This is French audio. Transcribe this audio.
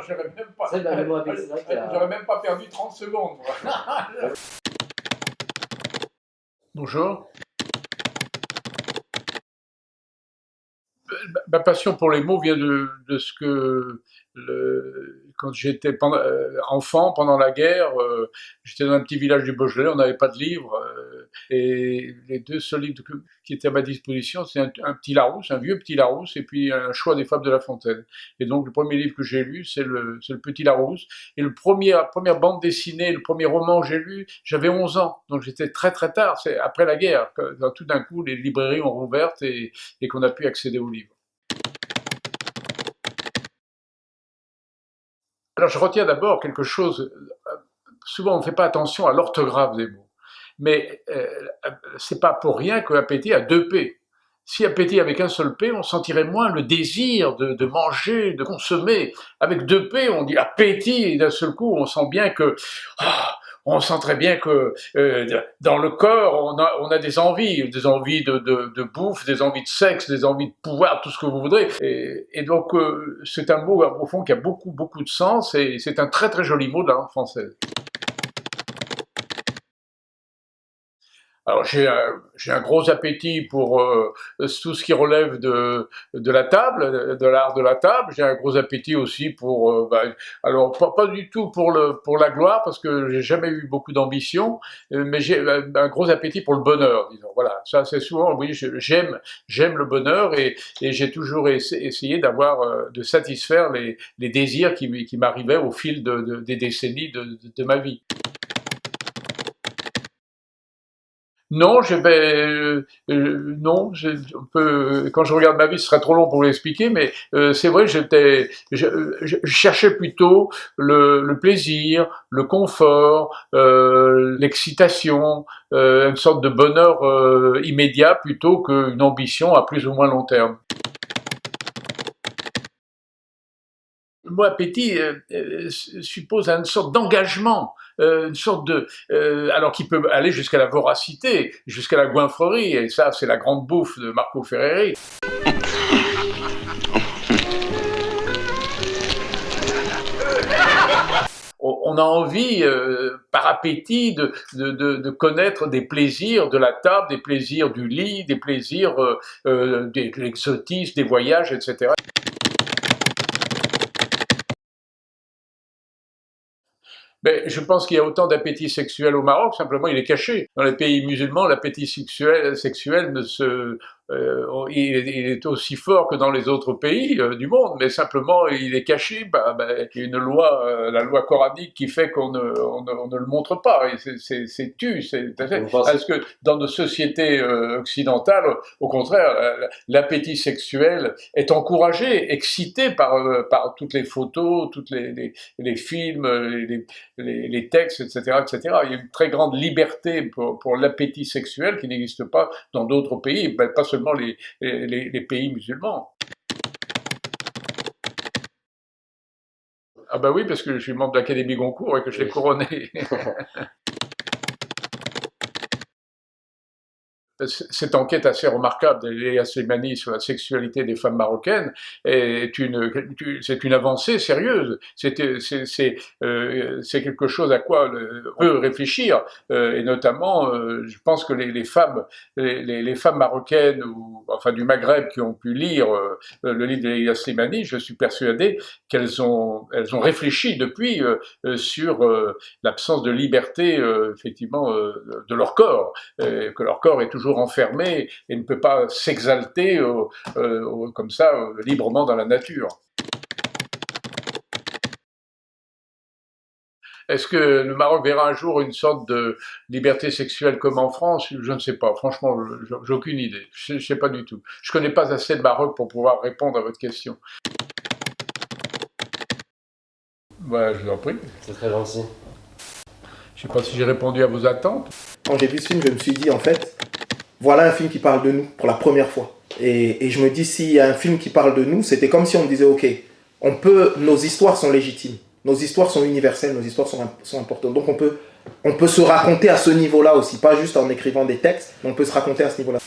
J'aurais même pas, C'est vrai que dans le mot appétit, c'est vrai qu'il y a... j'aurais même pas perdu 30 secondes. Moi. Bonjour. Ma passion pour les mots vient de ce que, quand j'étais enfant, pendant la guerre, j'étais dans un petit village du Beaujolais, on n'avait pas de livres, et les deux seuls livres qui étaient à ma disposition, c'est un petit Larousse, un vieux petit Larousse, et puis un choix des fables de La Fontaine. Et donc le premier livre que j'ai lu, c'est le petit Larousse, et la première bande dessinée, le premier roman que j'ai lu, j'avais 11 ans, donc j'étais très très tard, c'est après la guerre, que tout d'un coup les librairies ont rouvert et qu'on a pu accéder aux livres. Alors je retiens d'abord quelque chose, souvent on ne fait pas attention à l'orthographe des mots, mais c'est pas pour rien que appétit a deux P. Si appétit avec un seul P, on sentirait moins le désir de manger, de consommer. Avec deux P, on dit appétit, et d'un seul coup on sent bien que... on sent très bien que dans le corps, on a des envies de bouffe, des envies de sexe, des envies de pouvoir, tout ce que vous voudrez. Et donc, c'est un mot, au fond, qui a beaucoup, beaucoup de sens, et c'est un très, très joli mot de la langue française. Alors j'ai un gros appétit pour tout ce qui relève de la table, de l'art de la table. J'ai un gros appétit aussi pour, alors pas du tout pour la gloire parce que j'ai jamais eu beaucoup d'ambition, mais j'ai un gros appétit pour le bonheur, disons. Voilà, ça c'est souvent, oui, j'aime le bonheur et j'ai toujours essayé de satisfaire les désirs qui m'arrivaient au fil des décennies de ma vie. Non, non, quand je regarde ma vie, ce serait trop long pour vous l'expliquer, mais c'est vrai, je cherchais plutôt le plaisir, le confort, l'excitation, une sorte de bonheur immédiat plutôt qu'une ambition à plus ou moins long terme. Le mot appétit suppose une sorte d'engagement, une sorte alors qui peut aller jusqu'à la voracité, jusqu'à la goinfrerie, et ça c'est la grande bouffe de Marco Ferreri. On a envie, par appétit, de connaître des plaisirs de la table, des plaisirs du lit, des plaisirs de l'exotisme, des voyages, etc. Mais je pense qu'il y a autant d'appétit sexuel au Maroc, simplement il est caché. Dans les pays musulmans, l'appétit sexuel il est aussi fort que dans les autres pays du monde, mais simplement il est caché. Il y a une loi, la loi coranique, qui fait qu'on ne le montre pas. C'est tu. Parce que dans nos sociétés occidentales, au contraire, l'appétit sexuel est encouragé, excité par toutes les photos, toutes les films, les textes, etc., etc. Il y a une très grande liberté pour l'appétit sexuel qui n'existe pas dans d'autres pays, pas seulement les pays musulmans. Ah bah oui, parce que je suis membre de l'Académie Goncourt et que je l'ai couronné. Cette enquête assez remarquable de Leila Slimani sur la sexualité des femmes marocaines c'est une avancée sérieuse. C'est quelque chose à quoi on peut réfléchir, et notamment, je pense que les femmes marocaines ou enfin du Maghreb qui ont pu lire le livre de Leila Slimani, je suis persuadé qu'elles ont réfléchi depuis sur l'absence de liberté, effectivement, de leur corps, que leur corps est toujours enfermé et ne peut pas s'exalter comme ça librement dans la nature. Est-ce que le Maroc verra un jour une sorte de liberté sexuelle comme en France? Je ne sais pas, franchement, j'ai aucune idée. Je ne sais pas du tout. Je ne connais pas assez de Maroc pour pouvoir répondre à votre question. Voilà, je vous en prie. C'est très gentil. Je ne sais pas si j'ai répondu à vos attentes. Quand j'ai vu ce film, je me suis dit, en fait, voilà un film qui parle de nous pour la première fois. Et je me dis, s'il y a un film qui parle de nous, c'était comme si on me disait, ok, nos histoires sont légitimes, nos histoires sont universelles, nos histoires sont importantes. Donc on peut se raconter à ce niveau-là aussi, pas juste en écrivant des textes, mais on peut se raconter à ce niveau-là.